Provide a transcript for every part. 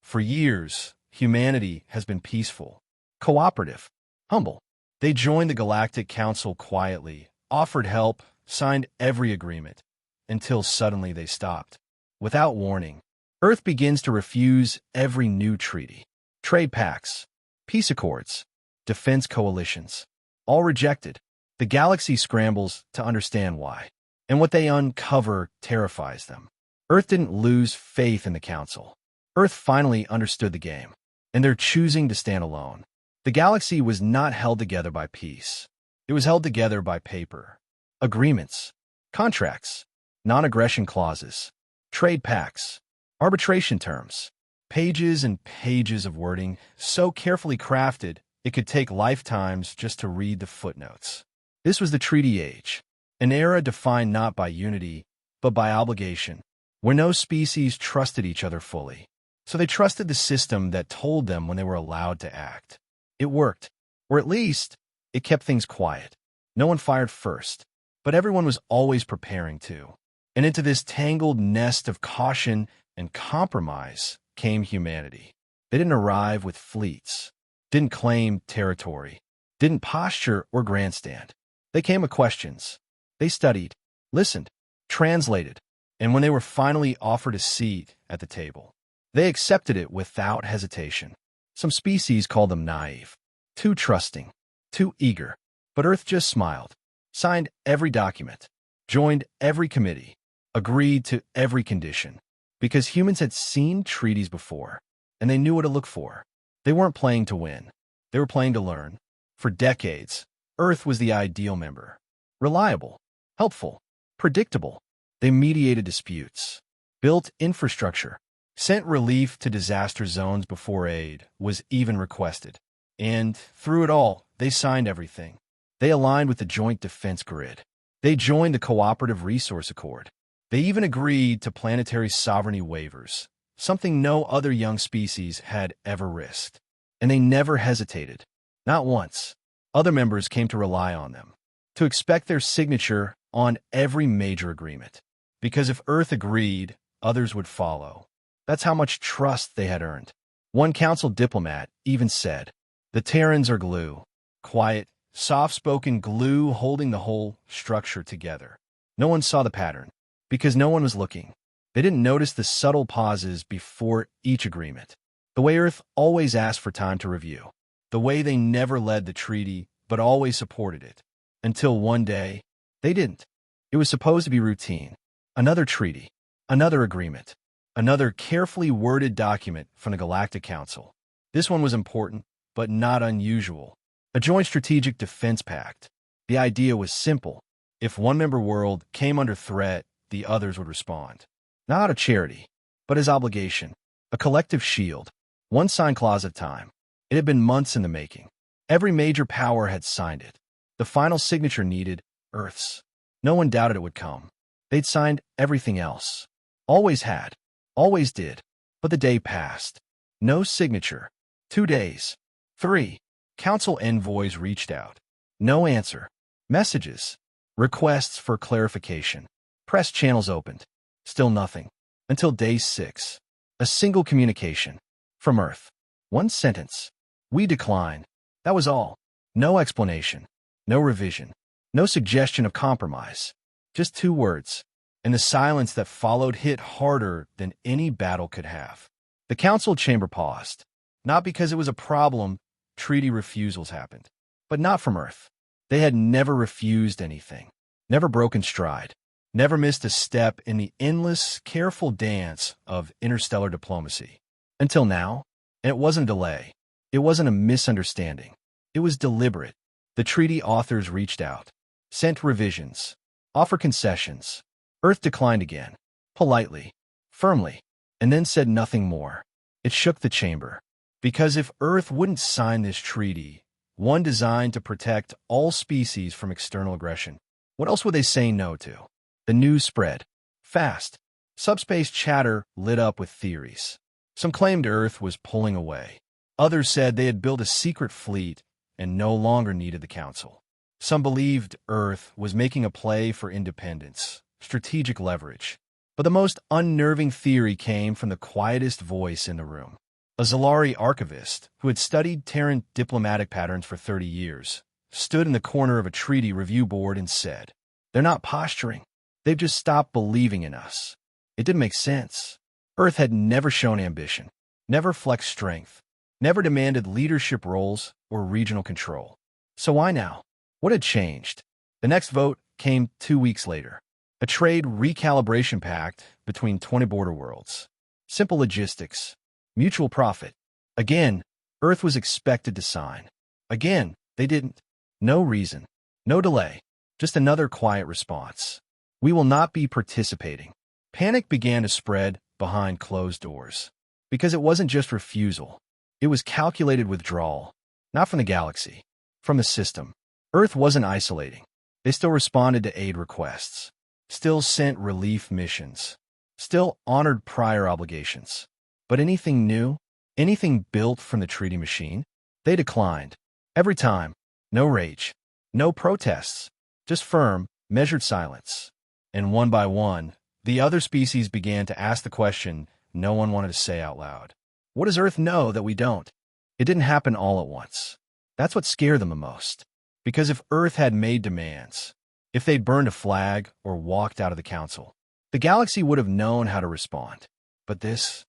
For years, humanity has been peaceful, cooperative, humble. They joined the Galactic Council quietly, offered help, signed every agreement, until suddenly they stopped. Without warning, Earth begins to refuse every new treaty. Trade pacts, peace accords, defense coalitions, all rejected. The galaxy scrambles to understand why, and what they uncover terrifies them. Earth didn't lose faith in the Council. Earth finally understood the game, and they're choosing to stand alone. The galaxy was not held together by peace. It was held together by paper, agreements, contracts, non-aggression clauses, trade pacts, arbitration terms, pages and pages of wording so carefully crafted it could take lifetimes just to read the footnotes. This was the treaty age, an era defined not by unity, but by obligation, where no species trusted each other fully. So they trusted the system that told them when they were allowed to act. It worked, or at least, it kept things quiet. No one fired first, but everyone was always preparing to. And into this tangled nest of caution and compromise came humanity. They didn't arrive with fleets, didn't claim territory, didn't posture or grandstand. They came with questions. They studied, listened, translated, and when they were finally offered a seat at the table, they accepted it without hesitation. Some species called them naive, too trusting, too eager. But Earth just smiled, signed every document, joined every committee, agreed to every condition, because humans had seen treaties before, and they knew what to look for. They weren't playing to win. They were playing to learn. For decades, Earth was the ideal member. Reliable, helpful, predictable. They mediated disputes, built infrastructure, sent relief to disaster zones before aid was even requested. And through it all, they signed everything. They aligned with the Joint Defense Grid. They joined the Cooperative Resource Accord. They even agreed to planetary sovereignty waivers, something no other young species had ever risked. And they never hesitated. Not once. Other members came to rely on them, to expect their signature on every major agreement. Because if Earth agreed, others would follow. That's how much trust they had earned. One council diplomat even said, "The Terrans are glue, quiet, soft-spoken glue holding the whole structure together." No one saw the pattern, because no one was looking. They didn't notice the subtle pauses before each agreement. The way Earth always asked for time to review. The way they never led the treaty, but always supported it. Until one day, they didn't. It was supposed to be routine. Another treaty, another agreement, another carefully worded document from the Galactic Council. This one was important, but not unusual. A joint strategic defense pact. The idea was simple. If one member world came under threat, the others would respond. Not out of charity, but as obligation. A collective shield. One sign clause at a time. It had been months in the making. Every major power had signed it. The final signature needed Earth's. No one doubted it would come. They'd signed everything else. Always had. Always did. But the day passed. No signature. 2 days. 3. Council envoys reached out. No answer. Messages. Requests for clarification. Press channels opened. Still nothing. Until day 6. A single communication. From Earth. One sentence. "We decline." That was all. No explanation. No revision. No suggestion of compromise. Just 2 words. And the silence that followed hit harder than any battle could have. The council chamber paused. Not because it was a problem, treaty refusals happened. But not from Earth. They had never refused anything. Never broken stride. Never missed a step in the endless, careful dance of interstellar diplomacy. Until now. And it wasn't a delay. It wasn't a misunderstanding. It was deliberate. The treaty authors reached out. Sent revisions. Offered concessions. Earth declined again. Politely. Firmly. And then said nothing more. It shook the chamber. Because if Earth wouldn't sign this treaty, one designed to protect all species from external aggression, what else would they say no to? The news spread. Fast. Subspace chatter lit up with theories. Some claimed Earth was pulling away. Others said they had built a secret fleet and no longer needed the Council. Some believed Earth was making a play for independence, strategic leverage. But the most unnerving theory came from the quietest voice in the room. a Zalari archivist who had studied Terran diplomatic patterns for 30 years, stood in the corner of a treaty review board and said, "They're not posturing. They've just stopped believing in us." It didn't make sense. Earth had never shown ambition, never flexed strength, never demanded leadership roles or regional control. So why now? What had changed? The next vote came 2 weeks later. A trade recalibration pact between 20 border worlds. Simple logistics. Mutual profit. Again, Earth was expected to sign. Again, they didn't. No reason. No delay. Just another quiet response. "We will not be participating." Panic began to spread behind closed doors. Because it wasn't just refusal. It was calculated withdrawal. Not from the galaxy. From the system. Earth wasn't isolating. They still responded to aid requests. Still sent relief missions. Still honored prior obligations. But anything new? Anything built from the treaty machine? They declined. Every time. No rage. No protests. Just firm, measured silence. And one by one, the other species began to ask the question no one wanted to say out loud. What does Earth know that we don't? It didn't happen all at once. That's what scared them the most. Because if Earth had made demands, if they'd burned a flag or walked out of the council, the galaxy would have known how to respond. But this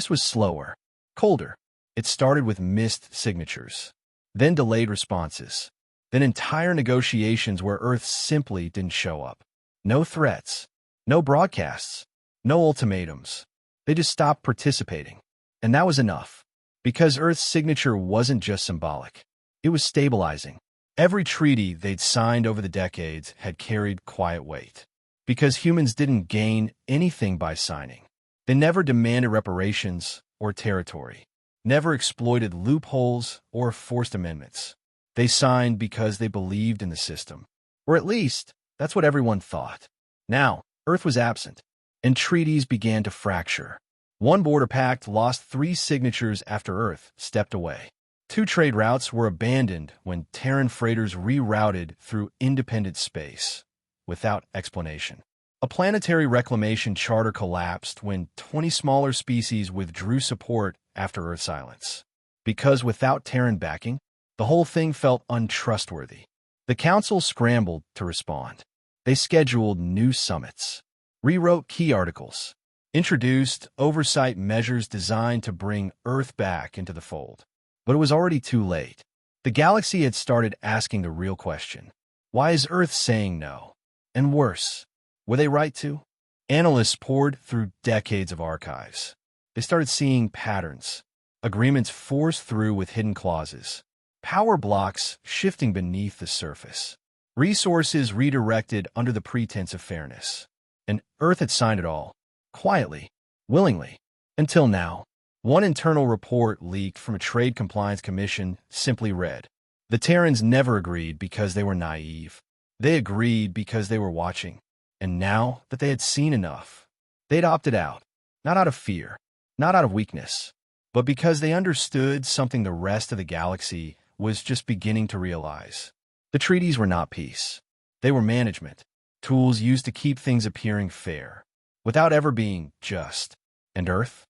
was slower, colder. It started with missed signatures, then delayed responses, then entire negotiations where Earth simply didn't show up. No threats, no broadcasts, no ultimatums. They just stopped participating. And that was enough. Because Earth's signature wasn't just symbolic. It was stabilizing. Every treaty they'd signed over the decades had carried quiet weight. Because humans didn't gain anything by signing. They never demanded reparations or territory. Never exploited loopholes or forced amendments. They signed because they believed in the system. Or at least, that's what everyone thought. Now, Earth was absent, and treaties began to fracture. One border pact lost 3 signatures after Earth stepped away. 2 trade routes were abandoned when Terran freighters rerouted through independent space, without explanation. A planetary reclamation charter collapsed when 20 smaller species withdrew support after Earth silence. Because without Terran backing, the whole thing felt untrustworthy. The Council scrambled to respond. They scheduled new summits, rewrote key articles, introduced oversight measures designed to bring Earth back into the fold. But it was already too late. The galaxy had started asking the real question. Why is Earth saying no? And worse, were they right to? Analysts poured through decades of archives. They started seeing patterns, agreements forced through with hidden clauses, power blocks shifting beneath the surface, resources redirected under the pretense of fairness. And Earth had signed it all, quietly, willingly, until now. One internal report leaked from a Trade Compliance Commission simply read, "The Terrans never agreed because they were naive. They agreed because they were watching. And now that they had seen enough, they'd opted out, not out of fear, not out of weakness, but because they understood something the rest of the galaxy was just beginning to realize. The treaties were not peace. They were management, tools used to keep things appearing fair, without ever being just. And Earth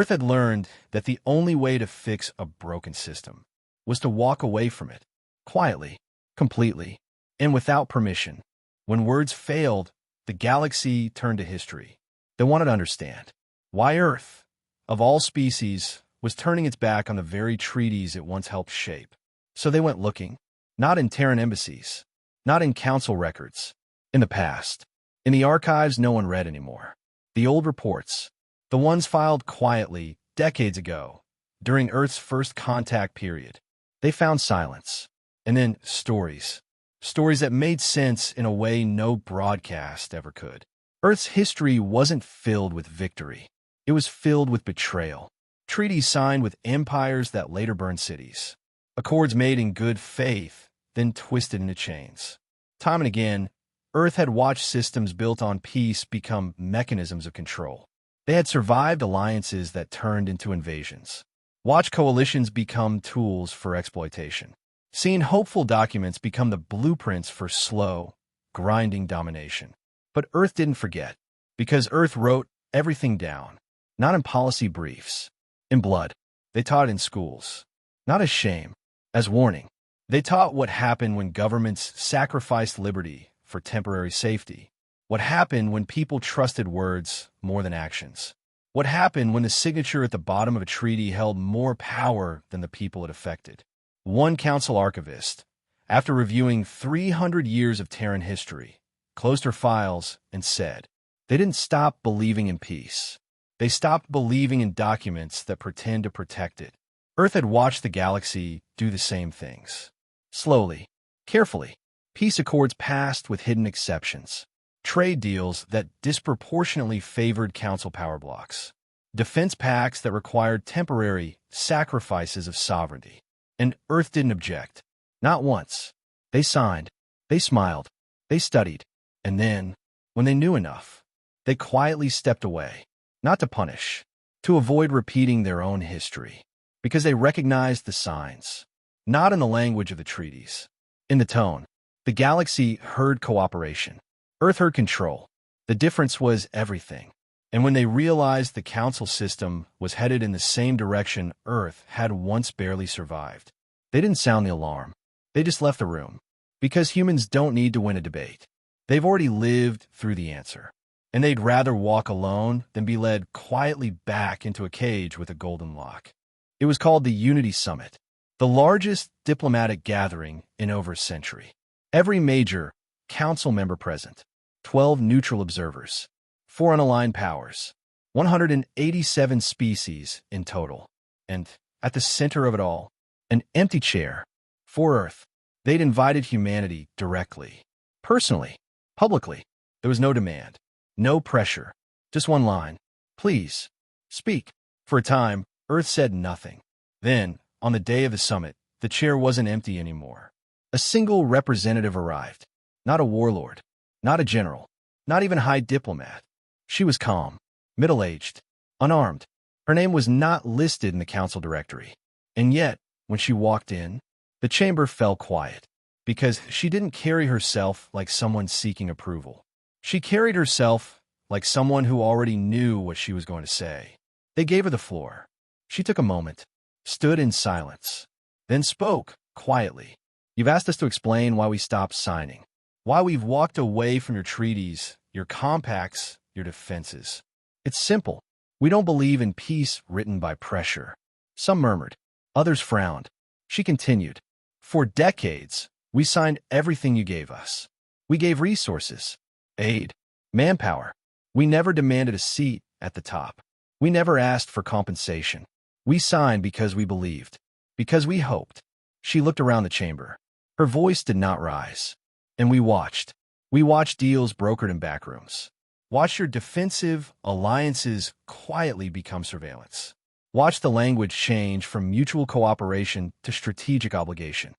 had learned that the only way to fix a broken system was to walk away from it, quietly, completely, and without permission. When words failed, the galaxy turned to history. They wanted to understand why Earth, of all species, was turning its back on the very treaties it once helped shape. So they went looking, not in Terran embassies, not in council records, in the past, in the archives no one read anymore. The old reports, the ones filed quietly decades ago, during Earth's first contact period. They found silence. And then stories. Stories that made sense in a way no broadcast ever could. Earth's history wasn't filled with victory. It was filled with betrayal. Treaties signed with empires that later burned cities. Accords made in good faith, then twisted into chains. Time and again, Earth had watched systems built on peace become mechanisms of control. They had survived alliances that turned into invasions. Watched coalitions become tools for exploitation. Seen hopeful documents become the blueprints for slow, grinding domination. But Earth didn't forget, because Earth wrote everything down, not in policy briefs, in blood, They taught it in schools. Not as shame, as warning. They taught what happened when governments sacrificed liberty for temporary safety. What happened when people trusted words more than actions. What happened when the signature at the bottom of a treaty held more power than the people it affected. One council archivist, after reviewing 300 years of Terran history, closed her files and said, they didn't stop believing in peace. They stopped believing in documents that pretend to protect it. Earth had watched the galaxy do the same things. Slowly, carefully, peace accords passed with hidden exceptions. Trade deals that disproportionately favored council power blocks. Defense pacts that required temporary sacrifices of sovereignty. And Earth didn't object. Not once. They signed. They smiled. They studied. And then, when they knew enough, they quietly stepped away. Not to punish, to avoid repeating their own history. Because they recognized the signs. Not in the language of the treaties. In the tone. The galaxy heard cooperation. Earth heard control. The difference was everything. And when they realized the council system was headed in the same direction Earth had once barely survived, they didn't sound the alarm. They just left the room. Because humans don't need to win a debate. They've already lived through the answer. And they'd rather walk alone than be led quietly back into a cage with a golden lock. It was called the Unity Summit, the largest diplomatic gathering in over a century. Every major council member present, 12 neutral observers, 4 unaligned powers, 187 species in total. And at the center of it all, an empty chair. For Earth, they'd invited humanity directly, personally, publicly. There was no demand, no pressure, just one line. Please, speak. For a time, Earth said nothing. Then, on the day of the summit, the chair wasn't empty anymore. A single representative arrived. Not a warlord, not a general, not even a high diplomat. She was calm, middle-aged, unarmed. Her name was not listed in the council directory. And yet, when she walked in, the chamber fell quiet. Because she didn't carry herself like someone seeking approval. She carried herself like someone who already knew what she was going to say. They gave her the floor. She took a moment, stood in silence, then spoke quietly. You've asked us to explain why we stopped signing. Why we've walked away from your treaties, your compacts, your defenses. It's simple. We don't believe in peace written by pressure. Some murmured. Others frowned. She continued. For decades, we signed everything you gave us. We gave resources, aid, manpower. We never demanded a seat at the top. We never asked for compensation. We signed because we believed, because we hoped. She looked around the chamber. Her voice did not rise. And we watched. We watched deals brokered in backrooms. Watched your defensive alliances quietly become surveillance. Watched the language change from mutual cooperation to strategic obligation.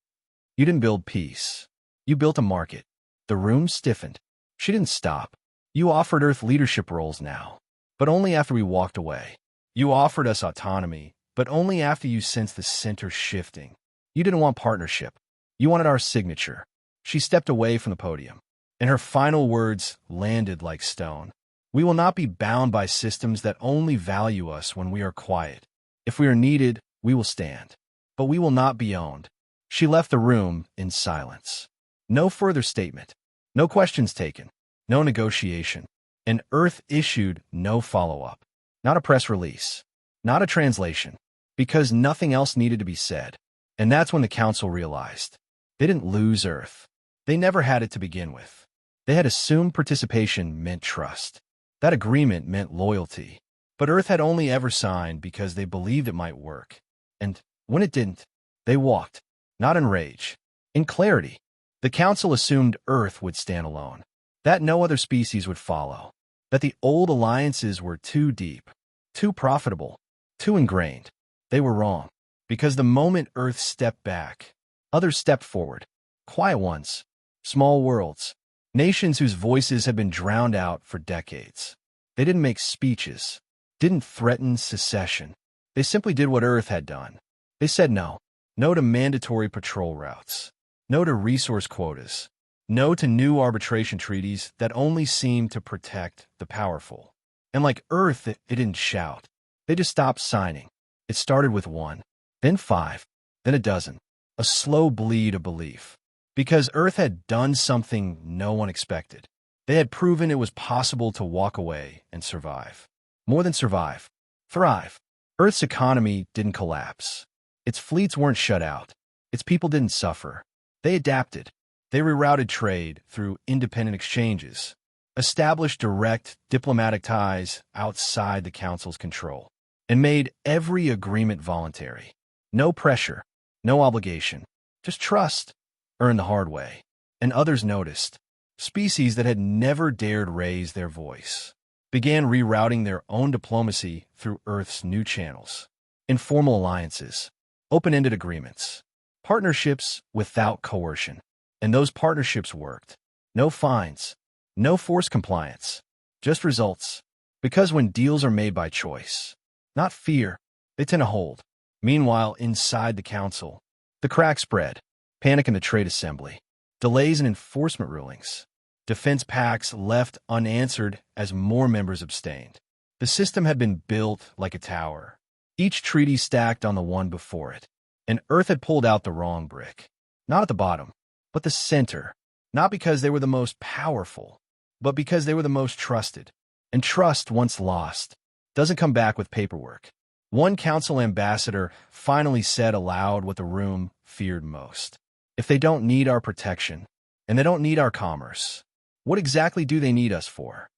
You didn't build peace. You built a market. The room stiffened. She didn't stop. You offered Earth leadership roles now, but only after we walked away. You offered us autonomy, but only after you sensed the center shifting. You didn't want partnership. You wanted our signature. She stepped away from the podium, and her final words landed like stone. We will not be bound by systems that only value us when we are quiet. If we are needed, we will stand. But we will not be owned. She left the room in silence. No further statement. No questions taken. No negotiation. And Earth issued no follow-up. Not a press release. Not a translation. Because nothing else needed to be said. And that's when the council realized. They didn't lose Earth. They never had it to begin with. They had assumed participation meant trust. That agreement meant loyalty. But Earth had only ever signed because they believed it might work. And when it didn't, they walked. Not in rage. In clarity. The council assumed Earth would stand alone. That no other species would follow. That the old alliances were too deep, too profitable, too ingrained. They were wrong. Because the moment Earth stepped back, others stepped forward. Quiet ones. Small worlds. Nations whose voices had been drowned out for decades. They didn't make speeches. Didn't threaten secession. They simply did what Earth had done. They said no. No to mandatory patrol routes. No to resource quotas. No to new arbitration treaties that only seemed to protect the powerful. And like Earth, it didn't shout. They just stopped signing. It started with one, then five, then a dozen. A slow bleed of belief. Because Earth had done something no one expected. They had proven it was possible to walk away and survive. More than survive. Thrive. Earth's economy didn't collapse. Its fleets weren't shut out. Its people didn't suffer. They adapted. They rerouted trade through independent exchanges, established direct diplomatic ties outside the Council's control, and made every agreement voluntary. No pressure, no obligation, just trust, earned the hard way. And others noticed. Species that had never dared raise their voice began rerouting their own diplomacy through Earth's new channels. Informal alliances, open-ended agreements, partnerships without coercion. And those partnerships worked. No fines, no forced compliance, just results. Because when deals are made by choice, not fear, they tend to hold. Meanwhile, inside the Council, the cracks spread. Panic in the trade assembly, delays in enforcement rulings, defense pacts left unanswered as more members abstained. The system had been built like a tower, each treaty stacked on the one before it, and Earth had pulled out the wrong brick. Not at the bottom, but the center. Not because they were the most powerful, but because they were the most trusted. And trust, once lost, doesn't come back with paperwork. One council ambassador finally said aloud what the room feared most. If they don't need our protection, and they don't need our commerce, what exactly do they need us for?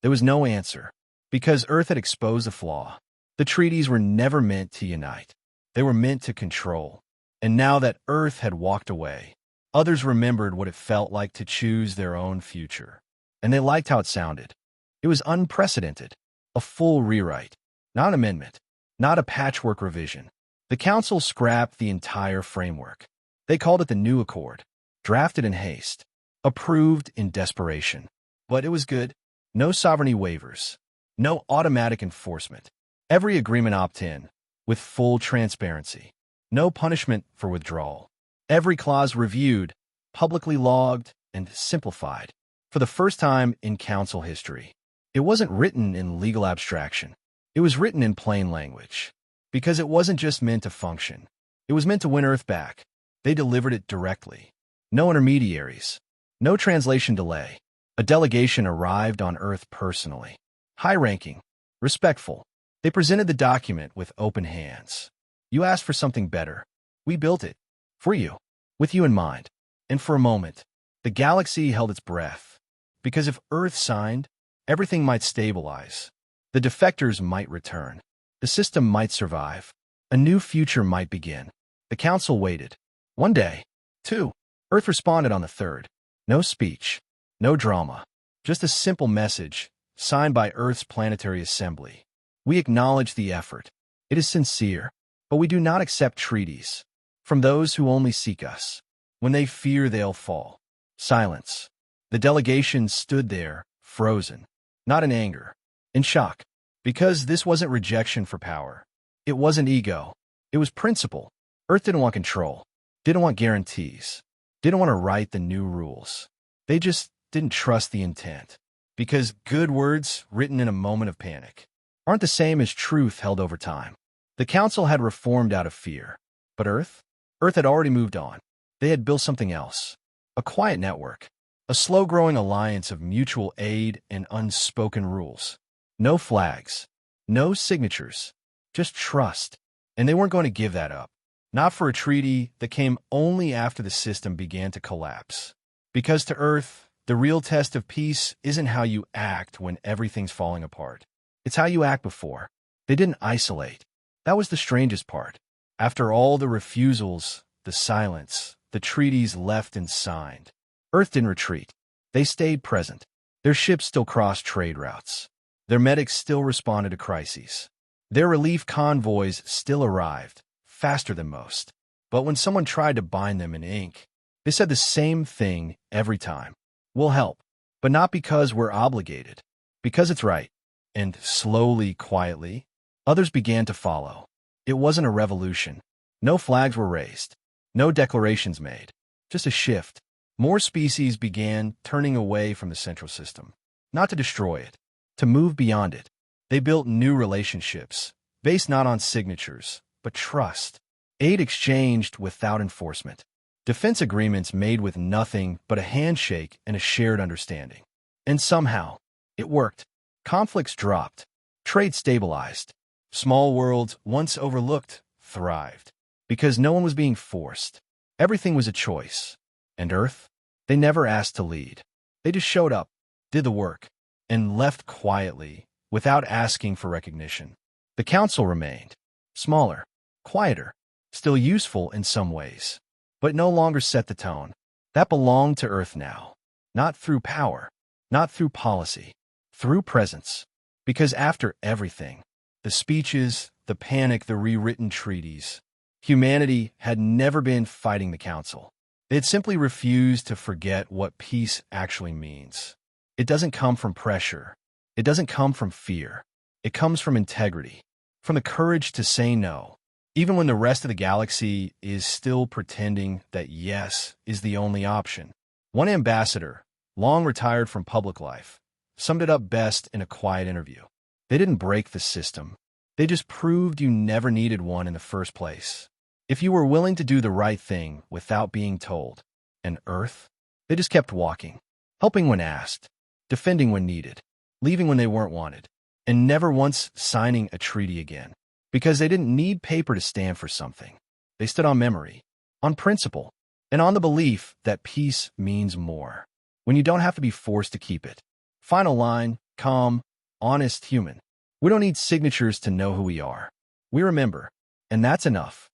There was no answer, because Earth had exposed a flaw. The treaties were never meant to unite. They were meant to control. And now that Earth had walked away, others remembered what it felt like to choose their own future. And they liked how it sounded. It was unprecedented. A full rewrite. Not an amendment. Not a patchwork revision. The Council scrapped the entire framework. They called it the New Accord. Drafted in haste. Approved in desperation. But it was good. No sovereignty waivers. No automatic enforcement. Every agreement opt-in, with full transparency. No punishment for withdrawal. Every clause reviewed, publicly logged, and simplified. For the first time in Council history. It wasn't written in legal abstraction. It was written in plain language. Because it wasn't just meant to function. It was meant to win Earth back. They delivered it directly. No intermediaries. No translation delay. A delegation arrived on Earth personally. High-ranking. Respectful. They presented the document with open hands. You asked for something better. We built it. For you. With you in mind. And for a moment, the galaxy held its breath. Because if Earth signed, everything might stabilize. The defectors might return. The system might survive. A new future might begin. The Council waited. One day. Two. Earth responded on the third. No speech. No drama. Just a simple message, signed by Earth's Planetary Assembly. We acknowledge the effort. It is sincere, but we do not accept treaties from those who only seek us. When they fear they'll fall. Silence. The delegation stood there, frozen. Not in anger. In shock. Because this wasn't rejection for power. It wasn't ego. It was principle. Earth didn't want control. Didn't want guarantees. Didn't want to write the new rules. They just didn't trust the intent. Because good words written in a moment of panic aren't the same as truth held over time. The Council had reformed out of fear. But Earth had already moved on. They had built something else. A quiet network. A slow-growing alliance of mutual aid and unspoken rules. No flags. No signatures. Just trust. And they weren't going to give that up. Not for a treaty that came only after the system began to collapse. Because to Earth, the real test of peace isn't how you act when everything's falling apart. It's how you act before. They didn't isolate. That was the strangest part. After all the refusals, the silence, the treaties left and signed, Earth didn't retreat. They stayed present. Their ships still crossed trade routes. Their medics still responded to crises. Their relief convoys still arrived, faster than most. But when someone tried to bind them in ink, they said the same thing every time. We'll help, but not because we're obligated, because it's right. And slowly, quietly, others began to follow. It wasn't a revolution. No flags were raised. No declarations made. Just a shift. More species began turning away from the central system. Not to destroy it, to move beyond it. They built new relationships, based not on signatures, but trust. Aid exchanged without enforcement. Defense agreements made with nothing but a handshake and a shared understanding. And somehow, it worked. Conflicts dropped. Trade stabilized. Small worlds, once overlooked, thrived. Because no one was being forced. Everything was a choice. And Earth? They never asked to lead. They just showed up, did the work, and left quietly, without asking for recognition. The council remained. Smaller, quieter, still useful in some ways, but no longer set the tone. That belonged to Earth now. Not through power, not through policy, through presence. Because after everything, the speeches, the panic, the rewritten treaties, humanity had never been fighting the council. They had simply refused to forget what peace actually means. It doesn't come from pressure. It doesn't come from fear. It comes from integrity, from the courage to say no, even when the rest of the galaxy is still pretending that yes is the only option. One ambassador, long retired from public life, summed it up best in a quiet interview. They didn't break the system. They just proved you never needed one in the first place. If you were willing to do the right thing without being told. And Earth? They just kept walking, helping when asked, defending when needed, leaving when they weren't wanted, and never once signing a treaty again. Because they didn't need paper to stand for something. They stood on memory, on principle, and on the belief that peace means more when you don't have to be forced to keep it. Final line, calm, honest human. We don't need signatures to know who we are. We remember, and that's enough.